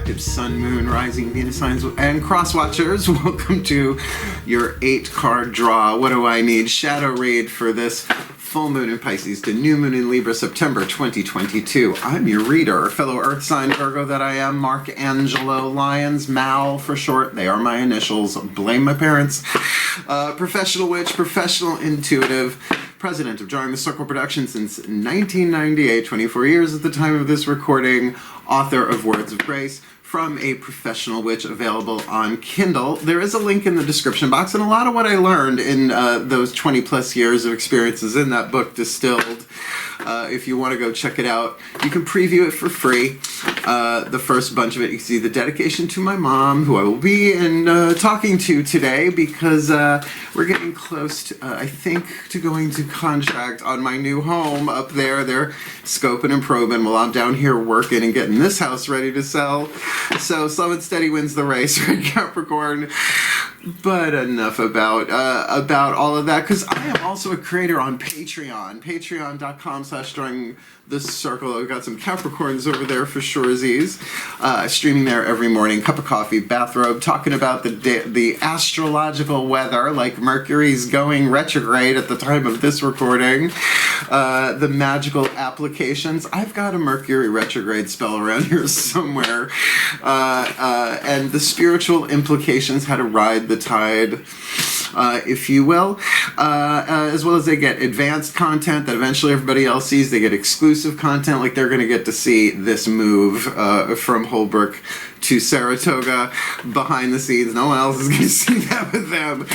collective Sun, Moon, Rising, Venus signs, and cross watchers. Welcome to your 8-card draw. What do I need? Shadow read for this full moon in Pisces to new moon in Libra, September 2022. I'm your reader, fellow Earth sign Virgo that I am, Angelo, Lyons, Mal for short. They are my initials. Blame my parents. Professional witch, professional intuitive, president of Drawing the Circle Productions since 1998, 24 years at the time of this recording, author of Words of Grace, from a professional witch, available on Kindle. There is a link in the description box, and a lot of what I learned in those 20 plus years of experiences in that book distilled. If you want to go check it out, you can preview it for free. The first bunch of it, you can see the dedication to my mom, who I will be talking to today, because we're getting close to, I think, to going to contract on my new home up there. They're scoping and probing while I'm down here working and getting this house ready to sell. So slow and steady wins the race, right, Capricorn? But enough about all of that, because I am also a creator on Patreon, patreon.com/drawing the circle. I've got some Capricorns over there for surezies, streaming there every morning, cup of coffee, bathrobe, talking about the astrological weather, like Mercury's going retrograde at the time of this recording, the magical applications. I've got a Mercury retrograde spell around here somewhere, and the spiritual implications, how to ride the tide, if you will, as well as they get advanced content that eventually everybody else sees. They get exclusive content, like they're going to get to see this move from Holbrook to Saratoga behind the scenes. No one else is going to see that with them.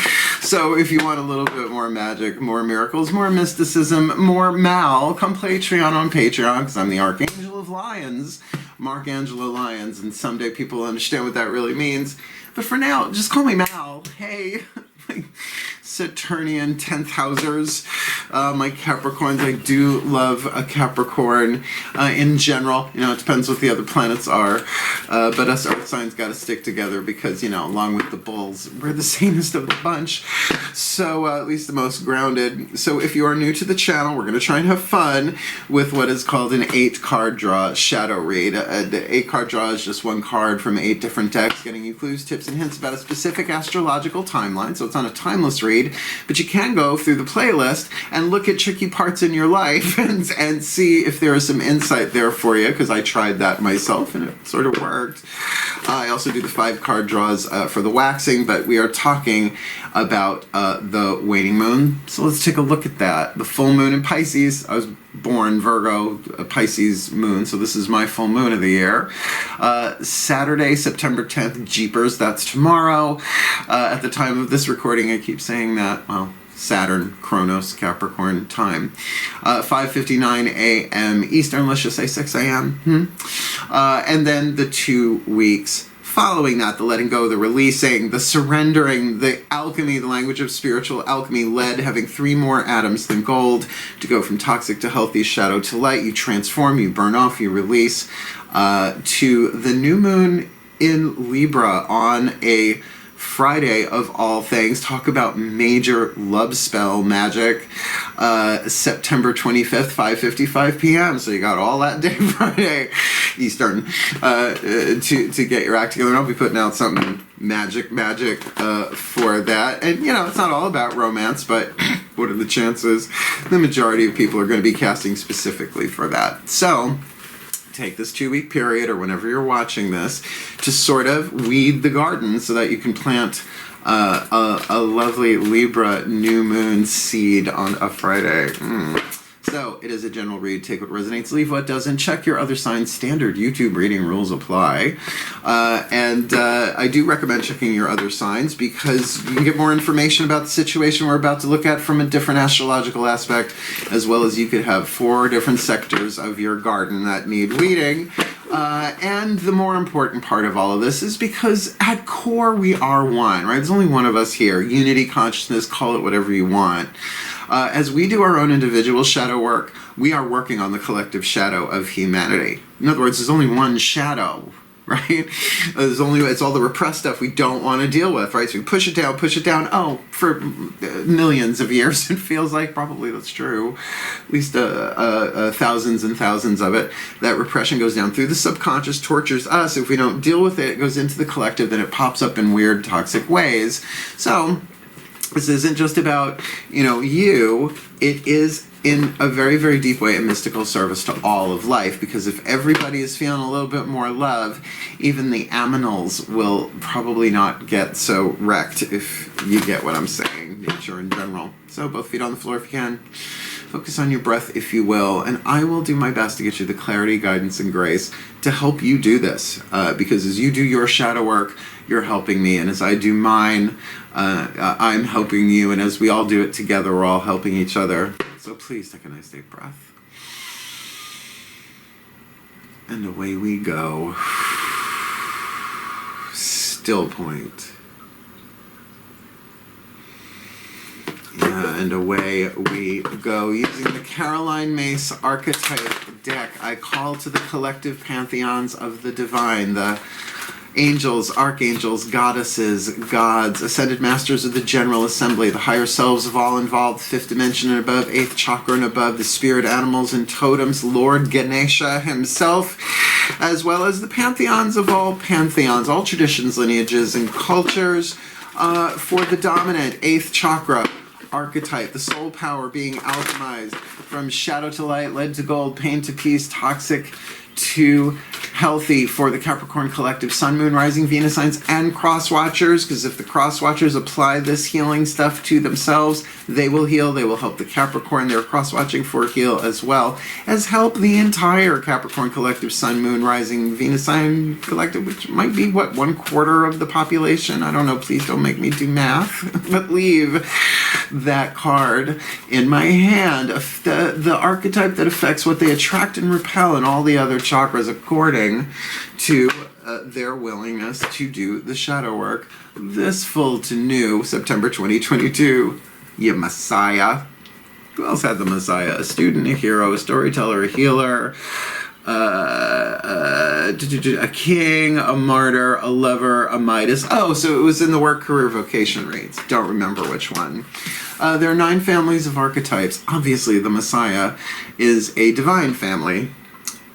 So if you want a little bit more magic, more miracles, more mysticism, more Mal, come Patreon on Patreon, because I'm the Archangel of Lyons, Angelo Lyons, and someday people will understand what that really means. But for now, just call me Mal. Hey, Saturnian 10th housers, my Capricorns. I do love a Capricorn in general. You know, it depends what the other planets are, but us Earth signs got to stick together because, you know, along with the bulls, we're the sanest of the bunch. So at least the most grounded. So if you are new to the channel, we're going to try and have fun with what is called an 8-card draw shadow read. The 8-card draw is just one card from 8 different decks, getting you clues, tips, and hints about a specific astrological timeline. So it's not a timeless read, but you can go through the playlist and look at tricky parts in your life and see if there is some insight there for you, because I tried that myself and it sort of worked. I also do the 5-card draws for the waxing, but we are talking about the waning moon. So let's take a look at that. The full moon in Pisces. I was born Virgo, a Pisces moon, so this is my full moon of the year. Saturday, September 10th, Jeepers, that's tomorrow. At the time of this recording, I keep saying that, well, Saturn, Kronos, Capricorn time. 5:59 a.m. Eastern, let's just say 6 a.m. And then the 2 weeks following that, the letting go, the releasing, the surrendering, the alchemy, the language of spiritual alchemy, lead having 3 more atoms than gold to go from toxic to healthy, shadow to light. You transform, you burn off, you release, to the new moon in Libra on a Friday of all things. Talk about major love spell magic. September 25th, 5:55 p.m. So you got all that day Friday Eastern to get your act together. And I'll be putting out something magic for that. And, you know, it's not all about romance, but what are the chances? The majority of people are going to be casting specifically for that. So take this 2-week period, or whenever you're watching this, to sort of weed the garden so that you can plant a lovely Libra new moon seed on a Friday. So it is a general read. Take what resonates, leave what doesn't. Check your other signs. Standard YouTube reading rules apply. And I do recommend checking your other signs, because you can get more information about the situation we're about to look at from a different astrological aspect, as well as you could have 4 different sectors of your garden that need weeding. And the more important part of all of this is because at core we are one, right? There's only one of us here. Unity, consciousness, call it whatever you want. As we do our own individual shadow work, we are working on the collective shadow of humanity. In other words, there's only one shadow, right? It's all the repressed stuff we don't want to deal with, right? So we push it down. Oh, for millions of years, it feels like probably that's true. At least thousands and thousands of it. That repression goes down through the subconscious, tortures us. If we don't deal with it, it goes into the collective, then it pops up in weird, toxic ways. So this isn't just about, you. It is in a very, very deep way a mystical service to all of life, because if everybody is feeling a little bit more love, even the aminals will probably not get so wrecked, if you get what I'm saying, nature in general. So both feet on the floor if you can. Focus on your breath if you will, and I will do my best to get you the clarity, guidance, and grace to help you do this, because as you do your shadow work, you're helping me, and as I do mine, I'm helping you, and as we all do it together, we're all helping each other. So please take a nice deep breath. And away we go. Still point. Yeah, and away we go. Using the Caroline Mace archetype deck, I call to the collective pantheons of the divine, the angels, archangels, goddesses, gods, ascended masters of the General Assembly, the higher selves of all involved, fifth dimension and above, eighth chakra and above, the spirit animals and totems, Lord Ganesha himself, as well as the pantheons of all pantheons, all traditions, lineages, and cultures, for the dominant eighth chakra archetype, the soul power being alchemized from shadow to light, lead to gold, pain to peace, toxic to healthy, for the Capricorn collective, Sun, Moon, Rising, Venus signs, and cross watchers, because if the cross watchers apply this healing stuff to themselves, they will heal. They will help the Capricorn they're cross watching for heal, as well as help the entire Capricorn collective, Sun, Moon, Rising, Venus sign collective, which might be, what, 1/4 of the population? I don't know, please don't make me do math, but leave that card in my hand, the archetype that affects what they attract and repel in all the other chakras according to their willingness to do the shadow work. This full to new September 2022, you Messiah. Who else had the Messiah? A student, a hero, a storyteller, a healer, a king, a martyr, a lover, a Midas. Oh, so it was in the work, career, vocation reads. Don't remember which one. There are 9 families of archetypes. Obviously, the Messiah is a divine family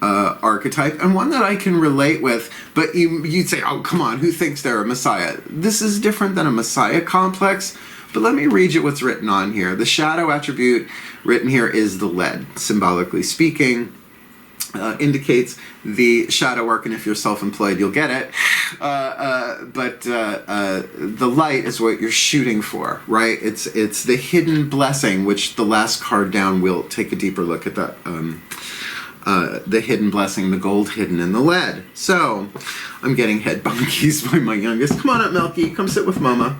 archetype, and one that I can relate with, but you'd say, oh, come on, who thinks they're a Messiah? This is different than a Messiah complex, but let me read you what's written on here. The shadow attribute written here is the lead, symbolically speaking. Indicates the shadow work, and if you're self-employed, you'll get it. But the light is what you're shooting for, right? It's the hidden blessing, which the last card down will take a deeper look at that. The hidden blessing, the gold hidden in the lead. So, I'm getting head bonkies by my youngest. Come on up, Melky. Come sit with Mama.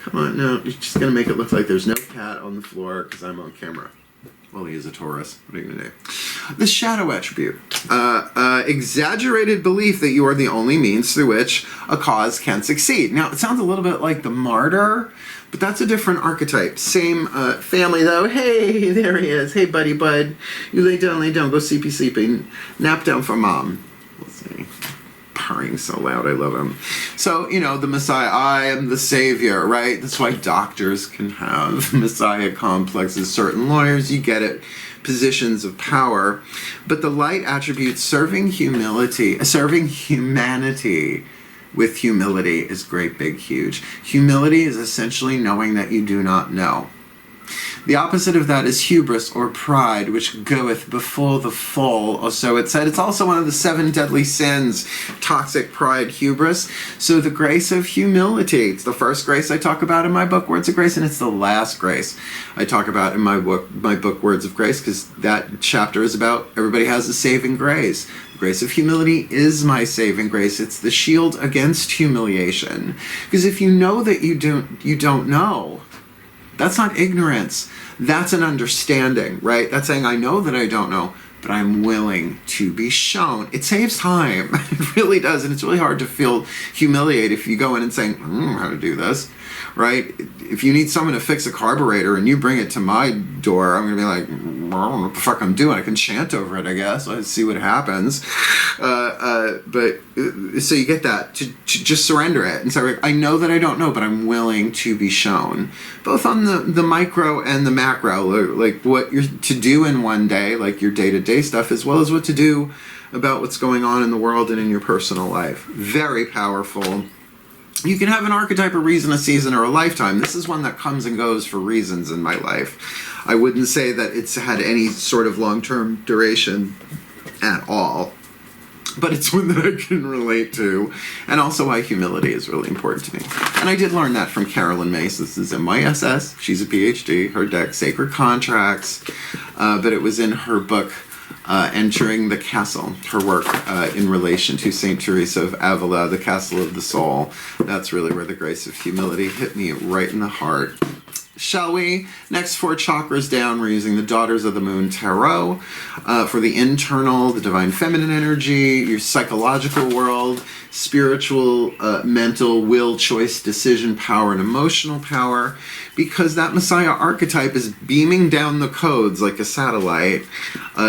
Come on, no. You're just going to make it look like there's no cat on the floor because I'm on camera. Well, he is a Taurus. What are you going to do? The shadow attribute. Exaggerated belief that you are the only means through which a cause can succeed. Now, it sounds a little bit like the martyr, but that's a different archetype. Same family, though. Hey, there he is. Hey, buddy, bud. You lay down, Go sleepy. Nap down for mom. Let's see. Purring so loud, I love him. So, the Messiah, I am the savior, right? That's why doctors can have Messiah complexes. Certain lawyers, you get it, positions of power. But the light attribute, serving humanity with humility is great, big, huge. Humility is essentially knowing that you do not know. The opposite of that is hubris or pride, which goeth before the fall, or so it said. It's also one of the 7 deadly sins, toxic pride, hubris. So the grace of humility, it's the first grace I talk about in my book, Words of Grace, and it's the last grace I talk about in my book, Words of Grace, because that chapter is about everybody has a saving grace. The grace of humility is my saving grace. It's the shield against humiliation. Because if you know that you don't know, that's not ignorance. That's an understanding, right? That's saying, I know that I don't know, but I'm willing to be shown. It saves time. It really does. And it's really hard to feel humiliated if you go in and saying, I don't know how to do this, right? If you need someone to fix a carburetor and you bring it to my door, I'm going to be like, well, I don't know what the fuck I'm doing. I can chant over it, I guess. Let's see what happens. So you get that, to just surrender it and say, like, I know that I don't know, but I'm willing to be shown, both on the micro and the macro, like what you're to do in one day, like your day-to-day stuff, as well as what to do about what's going on in the world and in your personal life. Very powerful. You can have an archetype, a reason, a season, or a lifetime. This is one that comes and goes for reasons in my life. I wouldn't say that it's had any sort of long-term duration at all, but it's one that I can relate to, and also why humility is really important to me. And I did learn that from Carolyn Mace. This is MISS. She's a PhD. Her deck, Sacred Contracts, but it was in her book, Entering the Castle, her work in relation to St. Teresa of Avila, the Castle of the Soul. That's really where the grace of humility hit me right in the heart. Shall we? Next 4 chakras down, we're using the Daughters of the Moon Tarot for the internal, the divine feminine energy, your psychological world, spiritual, mental, will, choice, decision, power, and emotional power, because that Messiah archetype is beaming down the codes like a satellite,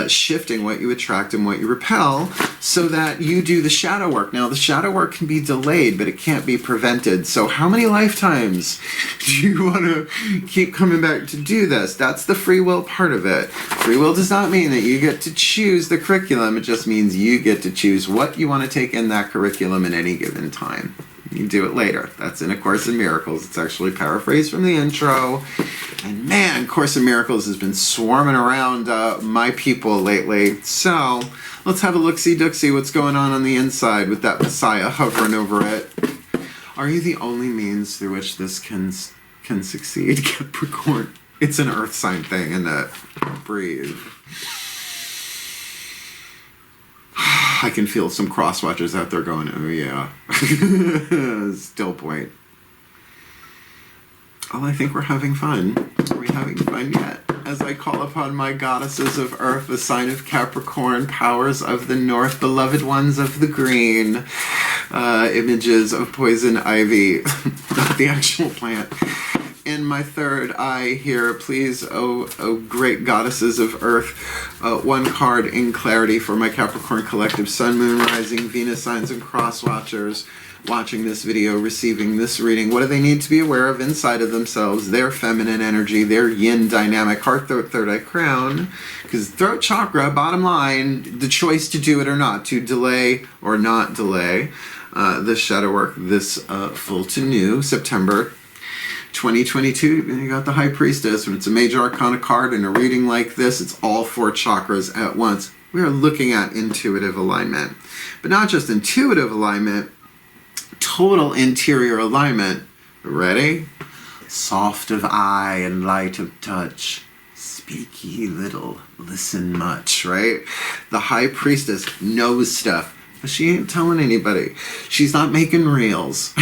shifting what you attract and what you repel, so that you do the shadow work. Now, the shadow work can be delayed, but it can't be prevented. So how many lifetimes do you want to keep coming back to do this? That's the free will part of it. Free will does not mean that you get to choose the curriculum. It just means you get to choose what you want to take in that curriculum at any given time. You do it later. That's in A Course in Miracles. It's actually paraphrased from the intro. And man, Course in Miracles has been swarming around my people lately. So let's have a look-see-dook-see what's going on the inside with that Messiah hovering over it. Are you the only means through which this can succeed, Capricorn? It's an earth sign thing, isn't it? Breathe. I can feel some cross-watchers out there going, oh yeah. Still point. Oh, I think we're having fun. Are we having fun yet? As I call upon my goddesses of earth, the sign of Capricorn, powers of the north, beloved ones of the green, images of poison ivy, not the actual plant. In my third eye here, please, oh great goddesses of earth, 1 card in clarity for my Capricorn collective, sun, moon, rising, Venus signs, and cross watchers watching this video, receiving this reading. What do they need to be aware of inside of themselves, their feminine energy, their yin dynamic, heart, throat, third eye, crown? Because throat chakra, bottom line, the choice to do it or not, to delay or not delay the shadow work this full to new, September 2022, you got the High Priestess. When it's a major arcana card in a reading like this, it's all 4 chakras at once. We are looking at intuitive alignment. But not just intuitive alignment, total interior alignment. Ready? Soft of eye and light of touch. Speak ye little, listen much, right? The High Priestess knows stuff, but she ain't telling anybody. She's not making reels.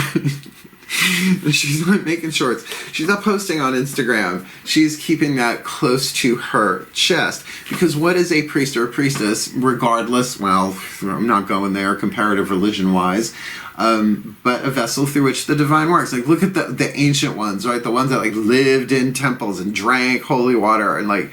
She's not making shorts. She's not posting on Instagram. She's keeping that close to her chest. Because what is a priest or a priestess, regardless, well, I'm not going there comparative religion-wise, but a vessel through which the divine works. Like, look at the ancient ones, right? The ones that, like, lived in temples and drank holy water and, like,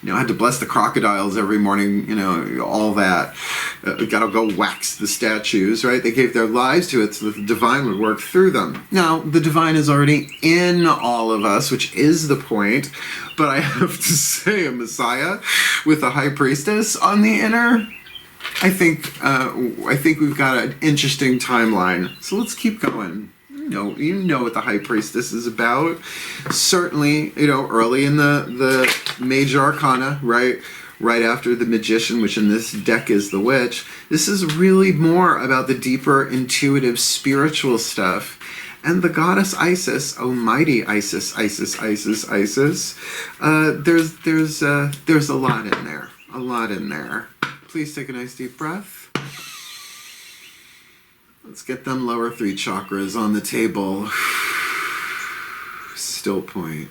you know, had to bless the crocodiles every morning, you know, all that. Gotta go wax the statues, right? They gave their lives to it so that the divine would work through them. Now, the divine is already in all of us, which is the point, but I have to say, a Messiah with a High Priestess on the inner, I think we've got an interesting timeline. So let's keep going. You know what the High Priestess is about. Certainly, you know, early in the major arcana, right after the Magician, which in this deck is the Witch. This is really more about the deeper, intuitive, spiritual stuff. And the goddess Isis, oh mighty Isis. There's a lot in there. Please take a nice deep breath. Let's get them lower 3 chakras on the table. Still point.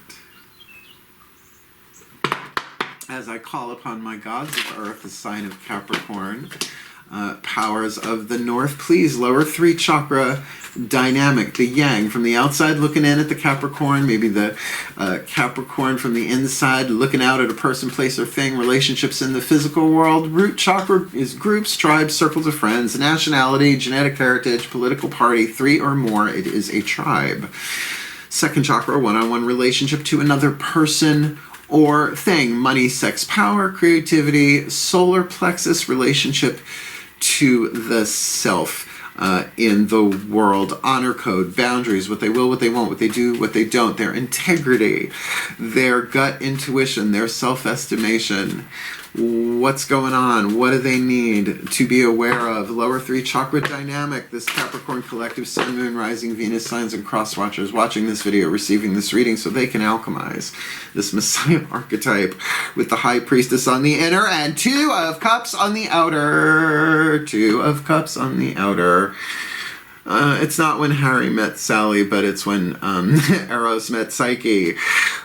as I call upon my gods of earth, the sign of Capricorn, powers of the north, please, lower 3 chakra dynamic, the yang, from the outside looking in at the Capricorn, maybe the Capricorn from the inside looking out at a person, place, or thing, relationships in the physical world. Root chakra is groups, tribes, circles of friends, nationality, genetic heritage, political party, 3 or more, it is a tribe. Second chakra, one-on-one relationship to another person or thing, money, sex, power, creativity. Solar plexus, relationship to the self in the world. Honor code, boundaries, what they will, what they won't, what they do, what they don't, their integrity, their gut intuition, their self-estimation. What's going on? What do they need to be aware of? Lower 3 chakra dynamic, this Capricorn collective, Sun, Moon, Rising, Venus signs and cross watchers watching this video, receiving this reading so they can alchemize this Messiah archetype with the High Priestess on the inner and 2 of Cups on the outer. 2 of Cups on the outer. It's not when Harry met Sally, but it's when Eros met Psyche.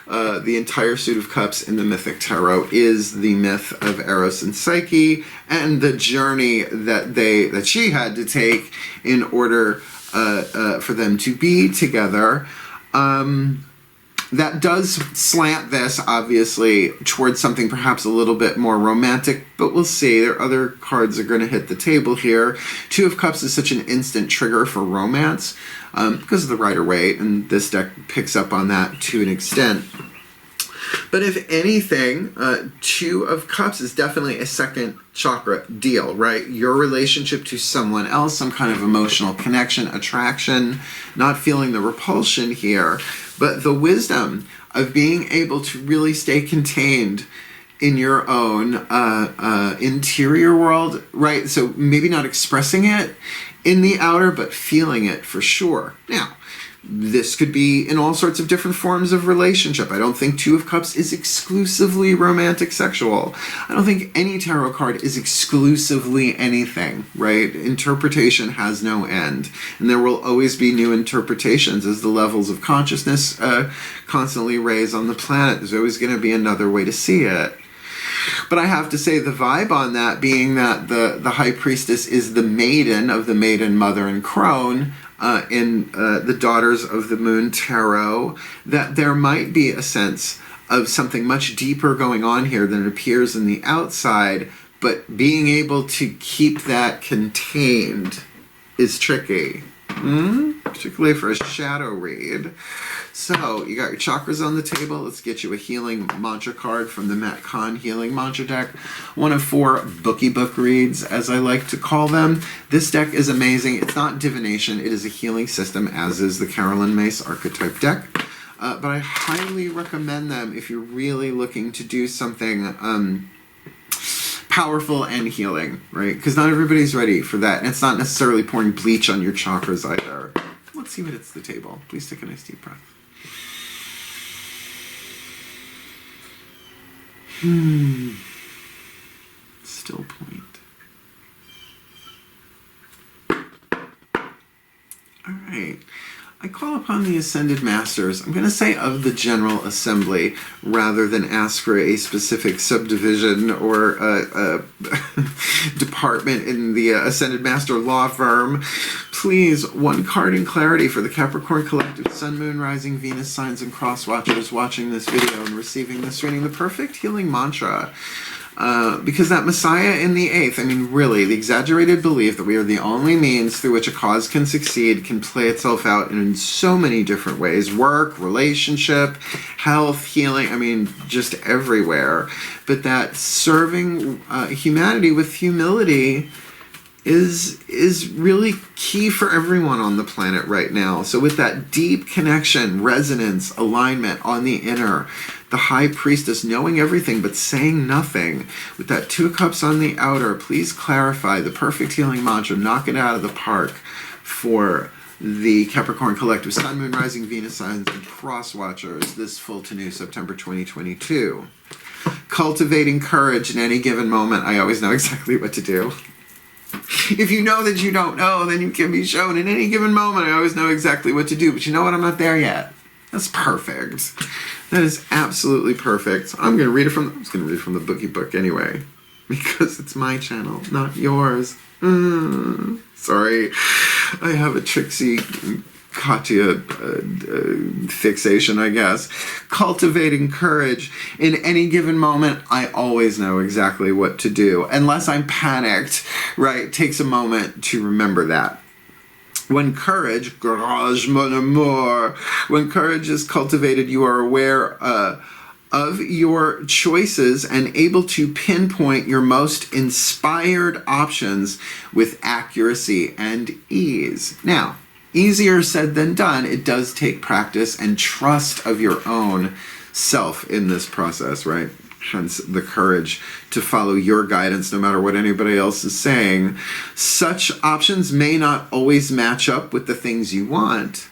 The entire suit of cups in the mythic tarot is the myth of Eros and Psyche and the journey that she had to take in order for them to be together. That does slant this, obviously, towards something perhaps a little bit more romantic, but we'll see. There are other cards that are going to hit the table here. 2 of Cups is such an instant trigger for romance because of the Rider-Waite, and this deck picks up on that to an extent. But if anything, 2 of Cups is definitely a second chakra deal, right? Your relationship to someone else, some kind of emotional connection, attraction, not feeling the repulsion here, but the wisdom of being able to really stay contained in your own interior world, right? So maybe not expressing it in the outer, but feeling it for sure. Now, this could be in all sorts of different forms of relationship. I don't think 2 of Cups is exclusively romantic sexual. I don't think any tarot card is exclusively anything, right? Interpretation has no end. And there will always be new interpretations as the levels of consciousness constantly raise on the planet. There's always going to be another way to see it. But I have to say the vibe on that, being that the High Priestess is the maiden of the Maiden, Mother, and Crone, in the Daughters of the Moon Tarot, that there might be a sense of something much deeper going on here than it appears in the outside, but being able to keep that contained is tricky, particularly for a shadow read. So, you got your chakras on the table. Let's get you a healing mantra card from the Matt Kahn Healing Mantra deck. One of 4 bookie book reads, as I like to call them. This deck is amazing. It's not divination. It is a healing system, as is the Carolyn Mace archetype deck. But I highly recommend them if you're really looking to do something powerful and healing, right? Because not everybody's ready for that. And it's not necessarily pouring bleach on your chakras either. Let's see what hits the table. Please take a nice deep breath. Still point. All right. I call upon the Ascended Masters. I'm going to say of the General Assembly rather than ask for a specific subdivision or a department in the Ascended Master law firm. Please, 1 card in clarity for the Capricorn Collective, Sun, Moon, Rising, Venus signs and cross watchers watching this video and receiving this reading. The perfect healing mantra. Because that Messiah in the 8th, I mean, really, the exaggerated belief that we are the only means through which a cause can succeed can play itself out in so many different ways. Work, relationship, health, healing, I mean, just everywhere. But that serving humanity with humility is really key for everyone on the planet right now. So with that deep connection, resonance, alignment on the inner, the High Priestess knowing everything but saying nothing, with that 2 of Cups on the outer, please clarify the perfect healing mantra, knock it out of the park for the Capricorn Collective, Sun, Moon, Rising, Venus signs and cross watchers this full to new September 2022. Cultivating courage in any given moment. I always know exactly what to do. If you know that you don't know, then you can be shown in any given moment. I always know exactly what to do, but you know what? I'm not there yet. That's perfect. That is absolutely perfect. I was going to read it from the bookie book anyway, because it's my channel, not yours. Sorry. I have a Trixie Katya fixation, I guess. Cultivating courage. In any given moment, I always know exactly what to do. Unless I'm panicked, right? It takes a moment to remember that. When courage, courage, mon amour, when courage is cultivated, you are aware of your choices and able to pinpoint your most inspired options with accuracy and ease. Now, easier said than done. It does take practice and trust of your own self in this process, right? Hence the courage to follow your guidance no matter what anybody else is saying. Such options may not always match up with the things you want,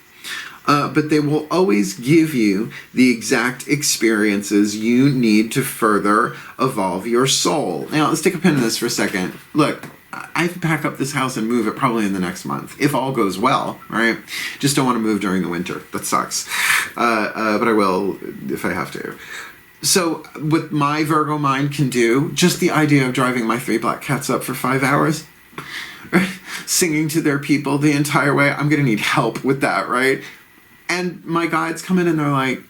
but they will always give you the exact experiences you need to further evolve your soul. Now, let's take a pin in this for a second. Look, I have to pack up this house and move it probably in the next month, if all goes well, right? Just don't want to move during the winter. That sucks. But I will if I have to. So what my Virgo mind can do, just the idea of driving my 3 black cats up for 5 hours, right? Singing to their people the entire way, I'm going to need help with that, right? And my guides come in and they're like,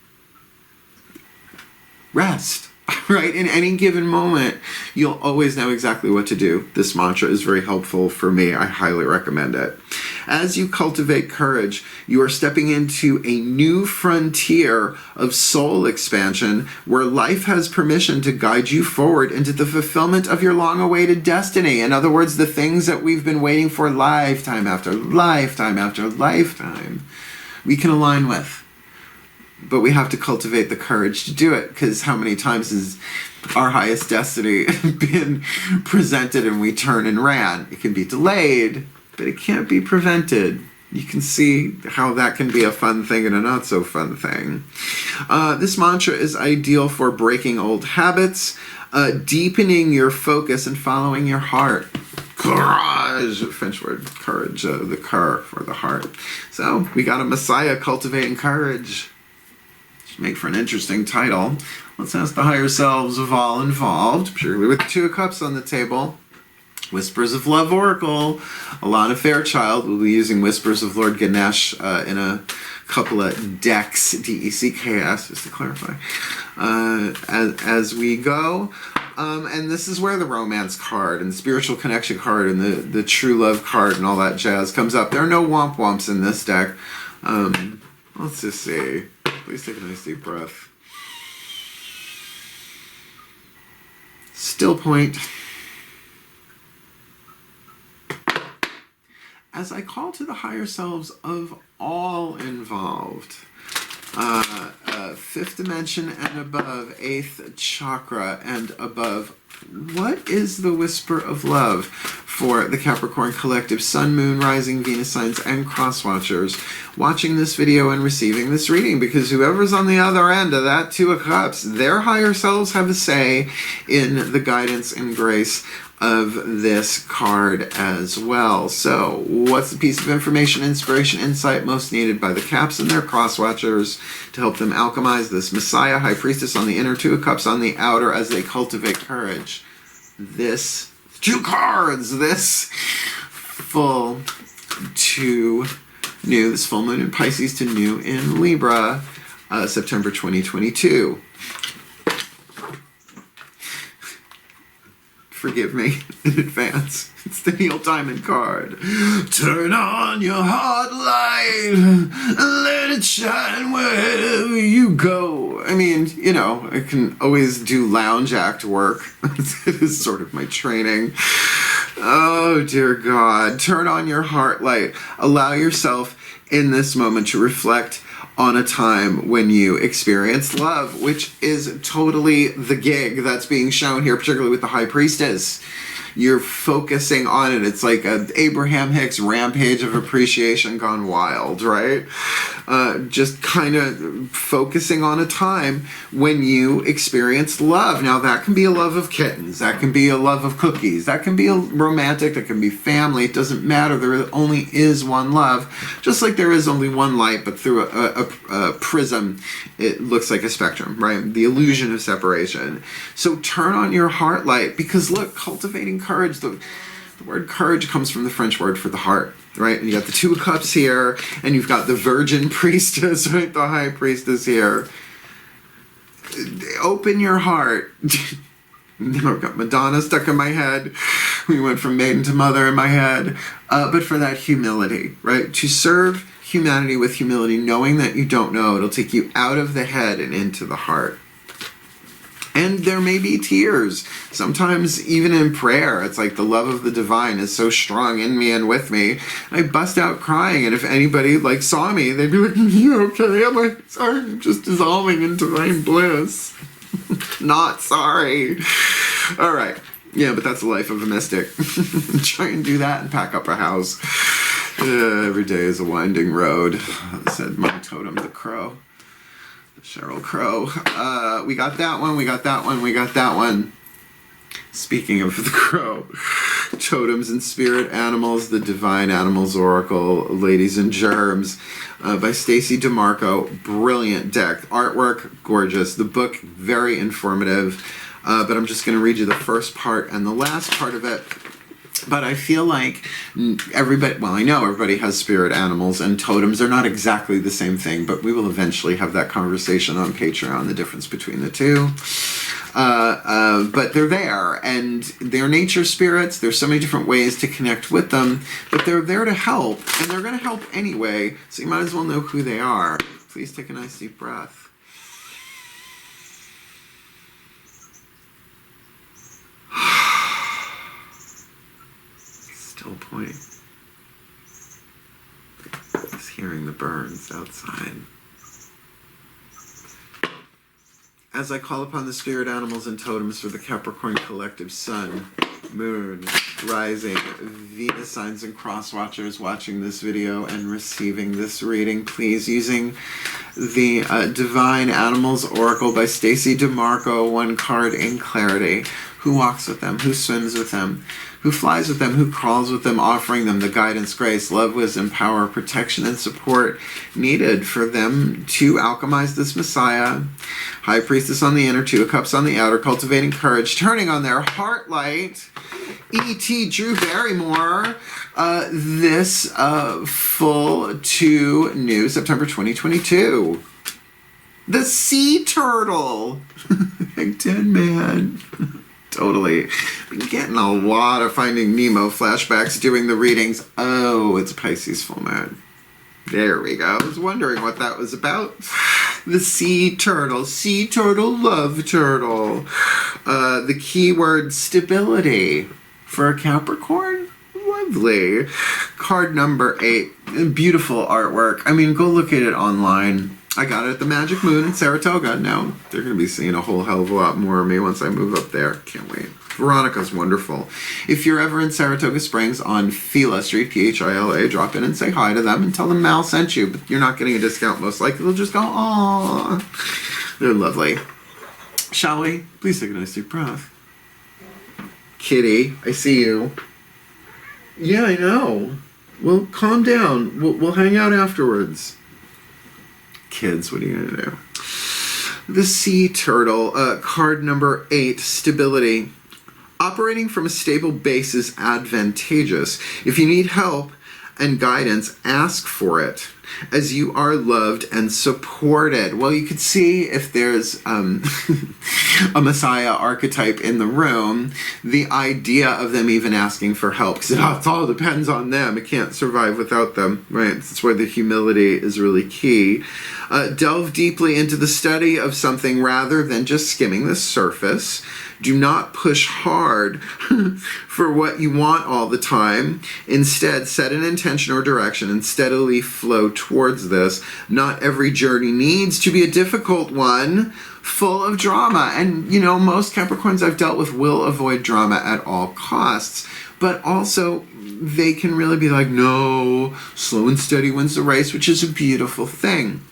rest. Right? In any given moment, you'll always know exactly what to do. This mantra is very helpful for me. I highly recommend it. As you cultivate courage, you are stepping into a new frontier of soul expansion where life has permission to guide you forward into the fulfillment of your long-awaited destiny. In other words, the things that we've been waiting for lifetime after lifetime after lifetime, we can align with. But we have to cultivate the courage to do it, because how many times has our highest destiny been presented and we turned and ran? It can be delayed, but it can't be prevented. You can see how that can be a fun thing and a not so fun thing. This mantra is ideal for breaking old habits, deepening your focus, and following your heart. Courage, French word, courage, the cur for the heart. So we got a Messiah cultivating courage. Make for an interesting title. Let's ask the higher selves of all involved, particularly with the 2 of Cups on the table. Whispers of Love Oracle. Alana Fairchild will be using Whispers of Lord Ganesh in a couple of decks, D-E-C-K-S, just to clarify, as we go. And this is where the romance card and the spiritual connection card and the true love card and all that jazz comes up. There are no womp-womps in this deck. Let's just see. Please take a nice deep breath. Still point. As I call to the higher selves of all involved, 5th dimension and above, 8th chakra and above, what is the whisper of love for the Capricorn collective, Sun, Moon, Rising, Venus signs, and cross watchers watching this video and receiving this reading? Because whoever's on the other end of that 2 of Cups, their higher selves have a say in the guidance and grace of this card as well. So what's the piece of information, inspiration, insight most needed by the Caps and their cross watchers to help them alchemize this Messiah, High Priestess on the inner, 2 of Cups on the outer as they cultivate courage? This 2 cards, this full to new, this full moon in Pisces to new in Libra, September 2022. Forgive me in advance. It's the Neil Diamond card. Turn on your heart light and let it shine wherever you go. I mean, you know, I can always do lounge act work. It is sort of my training. Oh, dear God. Turn on your heart light. Allow yourself in this moment to reflect on a time when you experienced love, which is totally the gig that's being shown here, particularly with the High Priestess. You're focusing on it. It's like a Abraham Hicks rampage of appreciation gone wild, right? Just kind of focusing on a time when you experienced love. Now, that can be a love of kittens. That can be a love of cookies. That can be a romantic. That can be family. It doesn't matter. There only is one love. Just like there is only one light, but through a prism, it looks like a spectrum, right? The illusion of separation. So turn on your heart light, because look, cultivating courage, the word courage comes from the French word for the heart, right? And you got the 2 cups here, and you've got the virgin priestess, right? The high priestess here. Open your heart. Now I've got Madonna stuck in my head. We went from maiden to mother in my head. But for that humility, right? To serve humanity with humility, knowing that you don't know, it'll take you out of the head and into the heart. And there may be tears. Sometimes even in prayer, it's like the love of the divine is so strong in me and with me. I bust out crying, and if anybody like saw me, they'd be like, "You okay?" I'm like, "Sorry, I'm just dissolving in divine bliss." Not sorry. All right. Yeah, but that's the life of a mystic. Try and do that and pack up a house. Every day is a winding road, said my totem, the crow. Cheryl Crow. We got that one, we got that one, we got that one. Speaking of the crow, Totems and Spirit Animals, the Divine Animals Oracle, Ladies and Germs, by Stacy DeMarco. Brilliant deck. Artwork, gorgeous. The book, very informative. But I'm just going to read you the first part and the last part of it. But I feel like everybody, well, I know everybody has spirit animals, and totems are not exactly the same thing, but we will eventually have that conversation on Patreon, the difference between the two. But they're there, and they're nature spirits. There's so many different ways to connect with them, but they're there to help, and they're going to help anyway, so you might as well know who they are. Please take a nice deep breath. Still point. Just hearing the birds outside. As I call upon the spirit animals and totems for the Capricorn collective sun, moon, rising, Venus signs and cross watchers watching this video and receiving this reading, please, using the Divine Animals Oracle by Stacy DeMarco, one card in clarity. Who walks with them? Who swims with them? Who flies with them? Who crawls with them? Offering them the guidance, grace, love, wisdom, power, protection, and support needed for them to alchemize this Messiah. High Priestess on the inner, 2 of Cups on the outer, cultivating courage, turning on their heart light. E.T. Drew Barrymore. This full to new September 2022. The Sea Turtle. Big Tin Man. Totally. Been getting a lot of Finding Nemo flashbacks doing the readings. Oh, it's Pisces full moon. There we go. I was wondering what that was about. The Sea Turtle. Sea Turtle, Love Turtle. The keyword stability for a Capricorn. Lovely. Card number 8. Beautiful artwork. I mean, go look at it online. I got it at the Magic Moon in Saratoga. Now, they're going to be seeing a whole hell of a lot more of me once I move up there. Can't wait. Veronica's wonderful. If you're ever in Saratoga Springs on Phila Street, Phila, drop in and say hi to them and tell them Mal sent you. But you're not getting a discount, most likely. They'll just go, aww. They're lovely. Shall we? Please take a nice deep breath. Kitty, I see you. Yeah, I know. Well, calm down. We'll hang out afterwards. Kids, what are you going to do? The Sea Turtle, card number 8, stability. Operating from a stable base is advantageous. If you need help and guidance, ask for it, as you are loved and supported. Well, you could see if there's a Messiah archetype in the room, the idea of them even asking for help, because it all depends on them. It can't survive without them, right? That's where the humility is really key. Delve deeply into the study of something rather than just skimming the surface. Do not push hard for what you want all the time. Instead, set an intention or direction and steadily flow towards this. Not every journey needs to be a difficult one, full of drama. And, you know, most Capricorns I've dealt with will avoid drama at all costs. But also, they can really be like, no, slow and steady wins the race, which is a beautiful thing.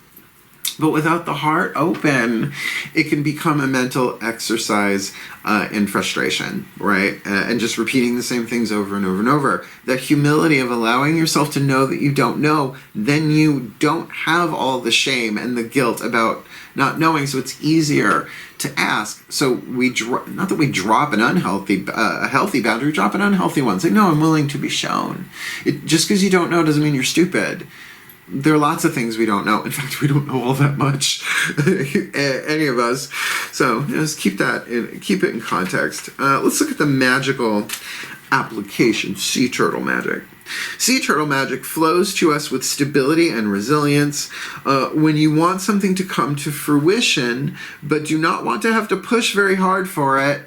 But without the heart open, it can become a mental exercise in frustration, right? And just repeating the same things over and over and over. That humility of allowing yourself to know that you don't know, then you don't have all the shame and the guilt about not knowing, so it's easier to ask. So we not that we drop an unhealthy, a healthy boundary, drop an unhealthy one. Say, no, I'm willing to be shown. Just because you don't know doesn't mean you're stupid. There are lots of things we don't know. In fact, we don't know all that much, any of us. So just keep it in context. Let's look at the magical application, sea turtle magic. Sea turtle magic flows to us with stability and resilience. When you want something to come to fruition, but do not want to have to push very hard for it,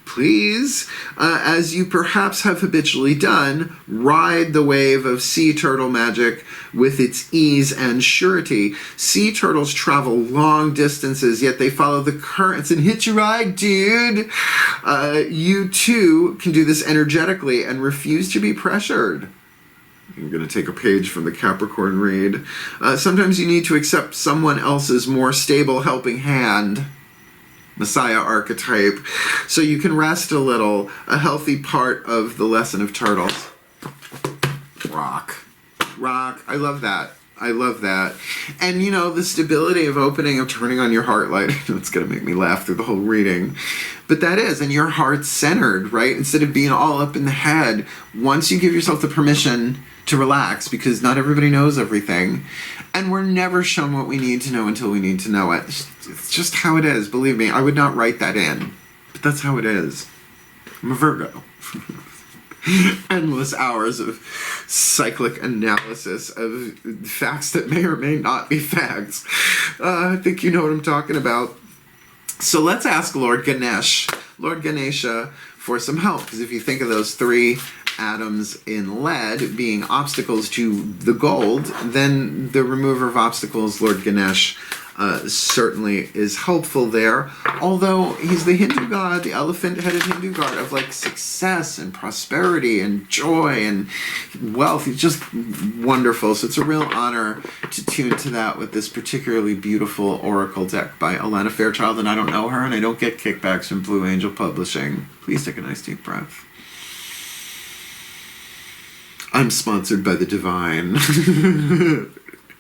please, as you perhaps have habitually done, ride the wave of sea turtle magic with its ease and surety. Sea turtles travel long distances, yet they follow the currents and hitch a ride, dude. You too can do this energetically and refuse to be pressured. I'm going to take a page from the Capricorn read. Sometimes you need to accept someone else's more stable helping hand. Messiah archetype, so you can rest a little, a healthy part of the lesson of turtles. Rock. I love that. And you know, the stability of opening, of turning on your heart light, it's going to make me laugh through the whole reading. But that is, and your heart's centered, right? Instead of being all up in the head, once you give yourself the permission to relax, because not everybody knows everything, and we're never shown what we need to know until we need to know it. It's just how it is, believe me. I would not write that in, but that's how it is. I'm a Virgo. Endless hours of cyclic analysis of facts that may or may not be facts. I think you know what I'm talking about. So let's ask Lord Ganesha, for some help, because if you think of those three atoms in lead being obstacles to the gold, then the remover of obstacles, Lord Ganesh, certainly is helpful there. Although he's the Hindu god, the elephant-headed Hindu god of like success and prosperity and joy and wealth. He's just wonderful. So it's a real honor to tune to that with this particularly beautiful oracle deck by Alana Fairchild. And I don't know her, and I don't get kickbacks from Blue Angel Publishing. Please take a nice deep breath. I'm sponsored by the divine.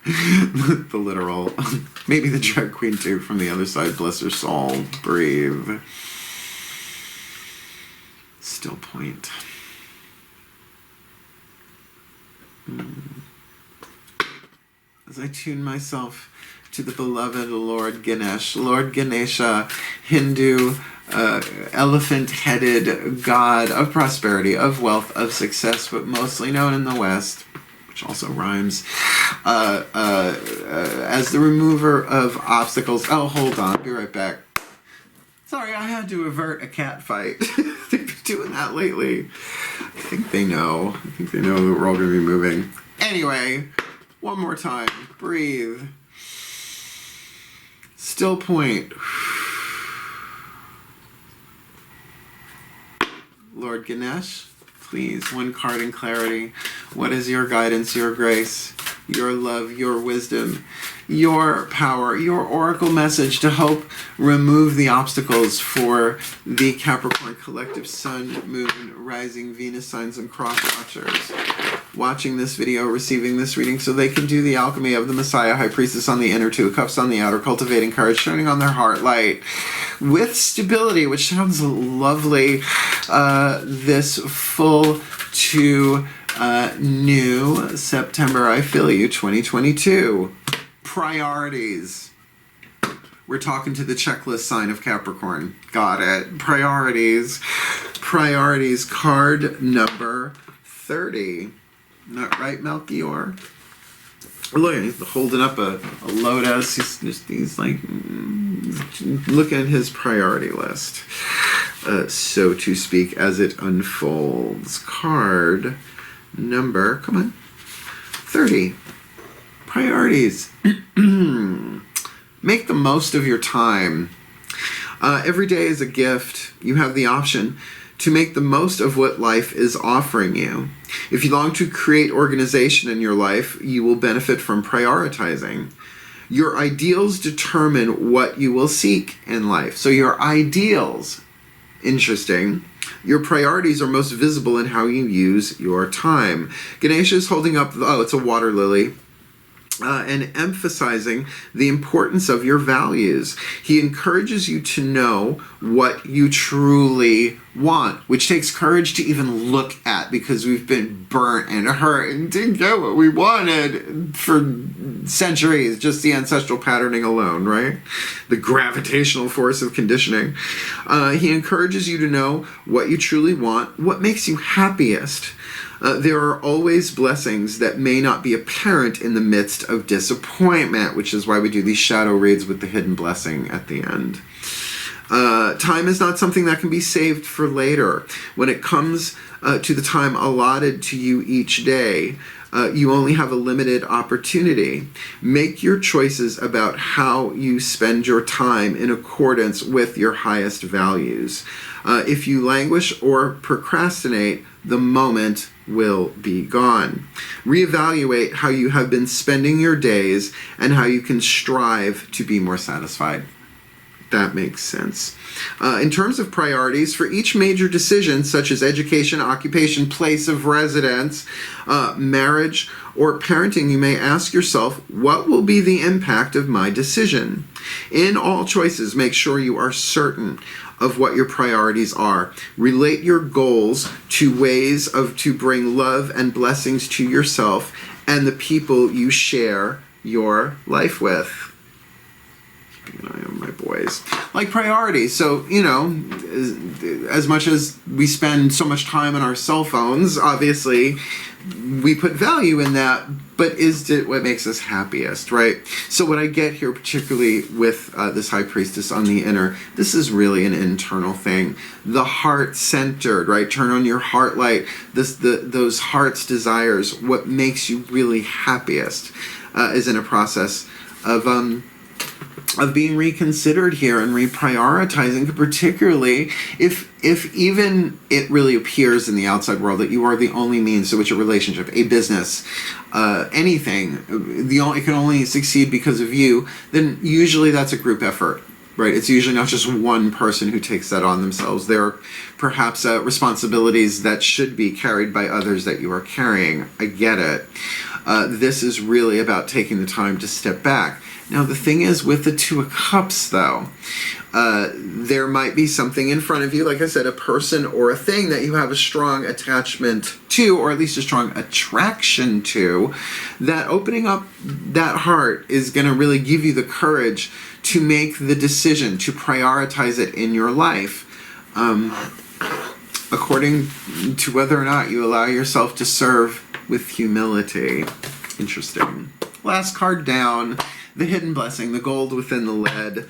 The literal. Maybe the drag queen too from the other side. Bless her soul. Breathe. Still point. As I tune myself to the beloved Lord Ganesh. Lord Ganesha, Hindu, elephant-headed god of prosperity, of wealth, of success, but mostly known in the West, which also rhymes, as the remover of obstacles. Oh, hold on, I'll be right back. Sorry, I had to avert a cat fight. They've been doing that lately. I think they know. that we're all going to be moving. Anyway, one more time. Breathe. Still point. Lord Ganesh, please, one card in clarity. What is your guidance, your grace, your love, your wisdom, your power, your oracle message to help remove the obstacles for the Capricorn collective Sun, Moon, Rising, Venus signs, and cross watchers watching this video, receiving this reading, so they can do the alchemy of the Messiah, High Priestess on the inner, Two of Cups on the outer, cultivating courage, shining on their heart light with stability, which sounds lovely. This full to new September, I feel you, 2022. Priorities. We're talking to the checklist sign of Capricorn. Got it. Priorities. Priorities, card number 30. Not right, Melchior? Look, he's holding up a lotus. He's like looking at his priority list, so to speak, as it unfolds. Card number, come on, 30. Priorities. Make the most of your time. Every day is a gift. You have the option to make the most of what life is offering you. If you long to create organization in your life, you will benefit from prioritizing. Your ideals determine what you will seek in life. So your ideals, interesting. Your priorities are most visible in how you use your time. Ganesha is holding up, it's a water lily. And emphasizing the importance of your values. He encourages you to know what you truly want, which takes courage to even look at, because we've been burnt and hurt and didn't get what we wanted for centuries, just the ancestral patterning alone, right? The gravitational force of conditioning. He encourages you to know what you truly want, what makes you happiest. There are always blessings that may not be apparent in the midst of disappointment, which is why we do these shadow reads with the hidden blessing at the end. Time is not something that can be saved for later. When it comes to the time allotted to you each day, you only have a limited opportunity. Make your choices about how you spend your time in accordance with your highest values. If you languish or procrastinate, the moment will be gone. Reevaluate how you have been spending your days and how you can strive to be more satisfied. That makes sense. In terms of priorities, for each major decision, such as education, occupation, place of residence, marriage, or parenting, you may ask yourself, what will be the impact of my decision? In all choices, make sure you are certain of what your priorities are. Relate your goals to ways to bring love and blessings to yourself and the people you share your life with. Keeping an eye on my boys. Like priorities. So, as much as we spend so much time on our cell phones, obviously, we put value in that, but is it what makes us happiest, right? So what I get here, particularly with this High Priestess on the inner, this is really an internal thing. The heart-centered, right? Turn on your heart light. Those heart's desires, what makes you really happiest is in a process of being reconsidered here and reprioritizing, particularly if even it really appears in the outside world that you are the only means to which a relationship, a business, anything, it can only succeed because of you, then usually that's a group effort, right? It's usually not just one person who takes that on themselves. There are perhaps responsibilities that should be carried by others that you are carrying. I get it. This is really about taking the time to step back. Now, the thing is, with the Two of Cups, though, there might be something in front of you, like I said, a person or a thing that you have a strong attachment to, or at least a strong attraction to, that opening up that heart is going to really give you the courage to make the decision, to prioritize it in your life, according to whether or not you allow yourself to serve with humility. Interesting. Last card down. The hidden blessing, the gold within the lead.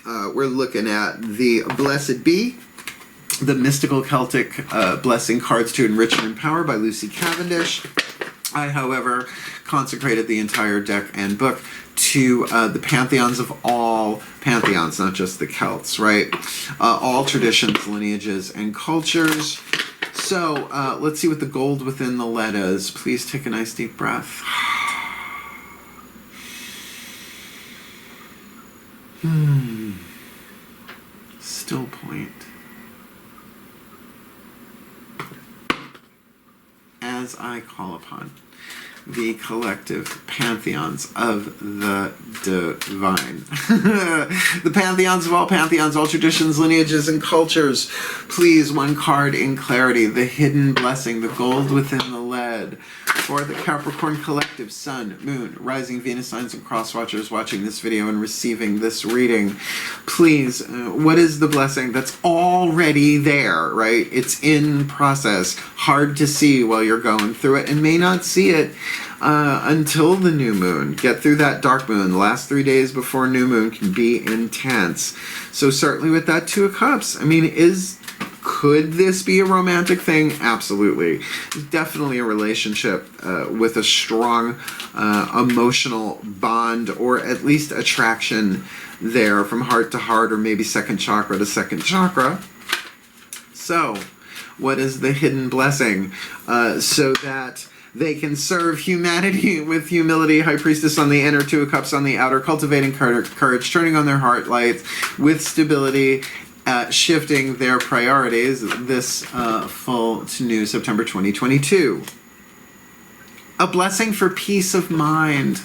We're looking at the Blessed Bee, the mystical Celtic blessing cards to enrich and empower by Lucy Cavendish. I, however, consecrated the entire deck and book to the pantheons of all pantheons, not just the Celts, right? All traditions, lineages, and cultures. So let's see what the gold within the lead is. Please take a nice deep breath. Still point. As I call upon the collective pantheons of the divine. The pantheons of all pantheons, all traditions, lineages, and cultures. Please, one card in clarity. The hidden blessing, the gold within the lead. For the Capricorn collective, Sun, Moon, Rising, Venus signs, and cross watchers watching this video and receiving this reading. Please, what is the blessing that's already there, right? It's in process. Hard to see while you're going through it and may not see it until the new moon. Get through that dark moon. The last 3 days before new moon can be intense. So certainly with that Two of Cups, I mean, could this be a romantic thing? Absolutely. Definitely a relationship with a strong emotional bond, or at least attraction there from heart to heart, or maybe second chakra to second chakra. So, what is the hidden blessing? So that they can serve humanity with humility. High Priestess on the inner, Two of Cups on the outer, cultivating courage, turning on their heart lights with stability, shifting their priorities this full to new September 2022. A blessing for peace of mind.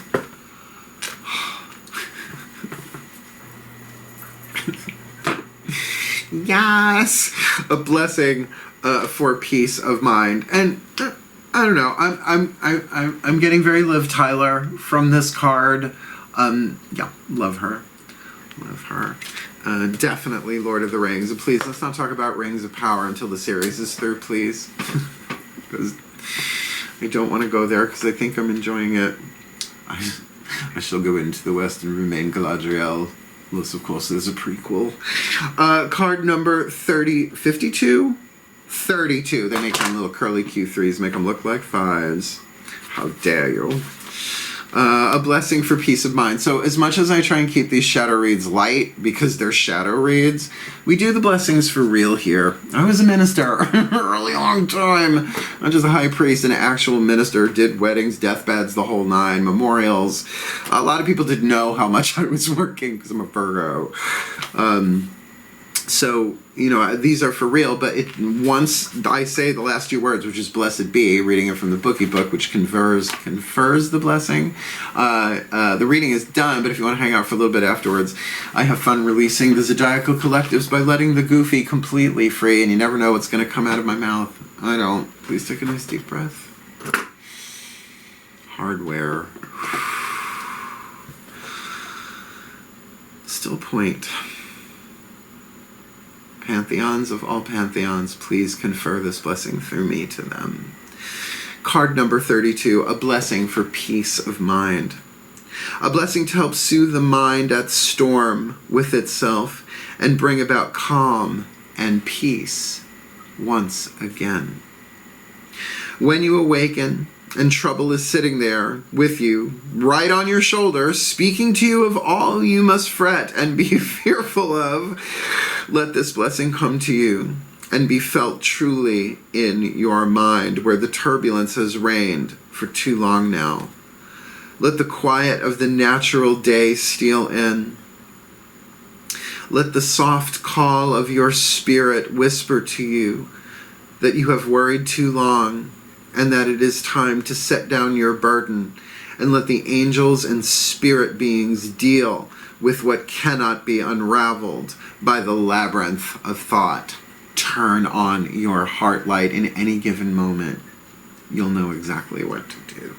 Yes, a blessing for peace of mind. And I don't know. I'm getting very Liv Tyler from this card. Yeah, love her. Love her. Definitely Lord of the Rings. Please, let's not talk about Rings of Power until the series is through, please. Because I don't want to go there, because I think I'm enjoying it. I shall go into the West and remain Galadriel. This, of course, is a prequel. Card number 52. 32. They make them little curly Q3s, make them look like 5s. How dare you. A blessing for peace of mind. So as much as I try and keep these shadow reads light, because they're shadow reads, we do the blessings for real here. I was a minister a really long time. Not just a high priest, an actual minister. Did weddings, deathbeds, the whole nine, memorials. A lot of people didn't know how much I was working because I'm a Virgo. So, you know, these are for real, but once I say the last two words, which is blessed be, reading it from the bookie book, which confers the blessing, the reading is done, but if you want to hang out for a little bit afterwards, I have fun releasing the zodiacal collectives by letting the goofy completely free, and you never know what's going to come out of my mouth. I don't. Please take a nice deep breath. Hardware. Still point. Pantheons of all pantheons, please confer this blessing through me to them. Card number 32, a blessing for peace of mind. A blessing to help soothe the mind at storm with itself and bring about calm and peace once again. When you awaken and trouble is sitting there with you, right on your shoulder, speaking to you of all you must fret and be fearful of, let this blessing come to you and be felt truly in your mind, where the turbulence has reigned for too long now. Let the quiet of the natural day steal in. Let the soft call of your spirit whisper to you that you have worried too long, and that it is time to set down your burden, and let the angels and spirit beings deal with what cannot be unraveled by the labyrinth of thought. Turn on your heart light in any given moment. You'll know exactly what to do.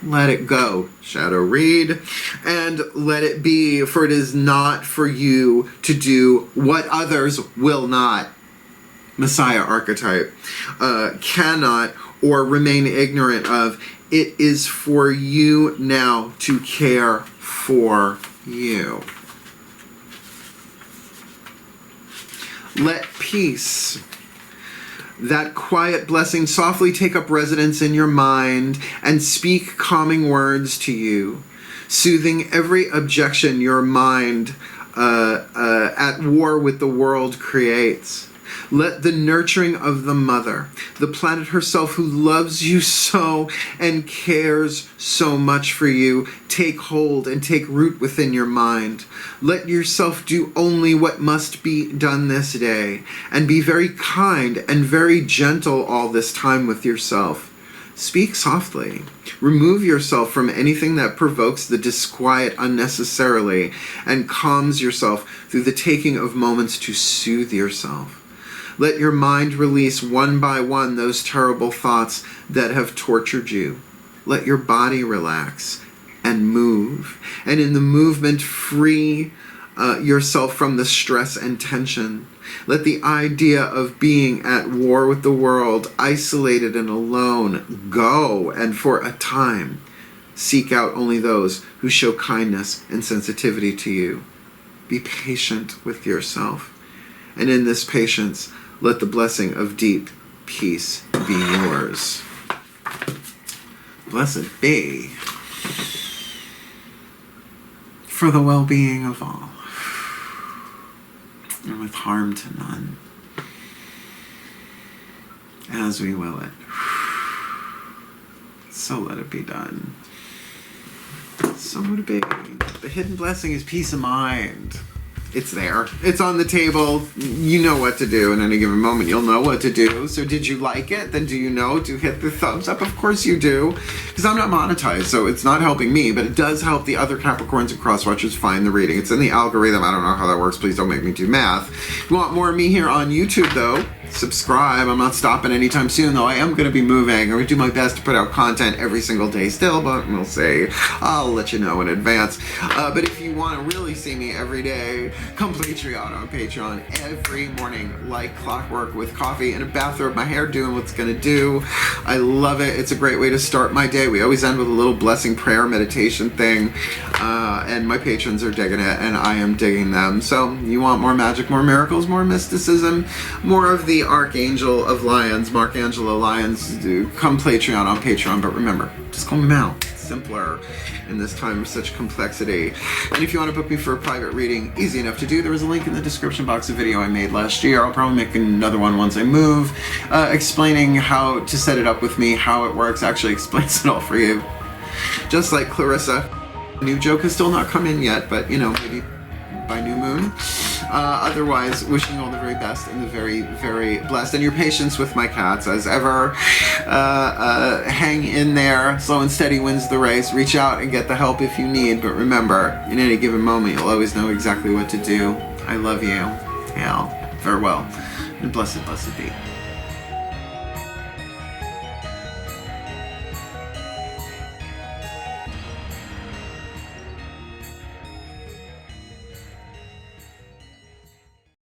Let it go, shadow read, and let it be, for it is not for you to do what others will not. Messiah archetype, cannot or remain ignorant of. It is for you now to care for you. Let peace, that quiet blessing, softly take up residence in your mind and speak calming words to you, soothing every objection your mind at war with the world creates. Let the nurturing of the mother, the planet herself who loves you so and cares so much for you, take hold and take root within your mind. Let yourself do only what must be done this day, and be very kind and very gentle all this time with yourself. Speak softly. Remove yourself from anything that provokes the disquiet unnecessarily, and calms yourself through the taking of moments to soothe yourself. Let your mind release one by one those terrible thoughts that have tortured you. Let your body relax and move, and in the movement free yourself from the stress and tension. Let the idea of being at war with the world, isolated and alone, go, and for a time, seek out only those who show kindness and sensitivity to you. Be patient with yourself, and in this patience, let the blessing of deep peace be yours. Blessed be, for the well-being of all, and with harm to none, as we will it. So let it be done. So let it be. The hidden blessing is peace of mind. It's there. It's on the table. You know what to do in any given moment. You'll know what to do. So did you like it? Then do you know to hit the thumbs up? Of course you do. Because I'm not monetized, so it's not helping me, but it does help the other Capricorns and Crosswatchers find the reading. It's in the algorithm. I don't know how that works. Please don't make me do math. If you want more of me here on YouTube, though, subscribe. I'm not stopping anytime soon, though. I am going to be moving. I'm going to do my best to put out content every single day still, but we'll see. I'll let you know in advance. But if you want to really see me every day, come Patreon on Patreon every morning like clockwork with coffee and a bathrobe, my hair doing what's going to do. I love it. It's a great way to start my day. We always end with a little blessing prayer meditation thing, and my patrons are digging it, and I am digging them. So you want more magic, more miracles, more mysticism, more of the Archangel of Lyons, Angelo Lyons, come Patreon on Patreon. But remember, just call me Mal. Simpler in this time of such complexity. And if you want to book me for a private reading, easy enough to do. There was a link in the description box of a video I made last year. I'll probably make another one once I move, explaining how to set it up with me, how it works, actually explains it all for you. Just like Clarissa. New joke has still not come in yet, but you know, maybe by new moon. Otherwise, wishing all the very best and the very, very blessed. And your patience with my cats, as ever. Hang in there. Slow and steady wins the race. Reach out and get the help if you need. But remember, in any given moment, you'll always know exactly what to do. I love you. Hail. Farewell. And blessed, blessed be.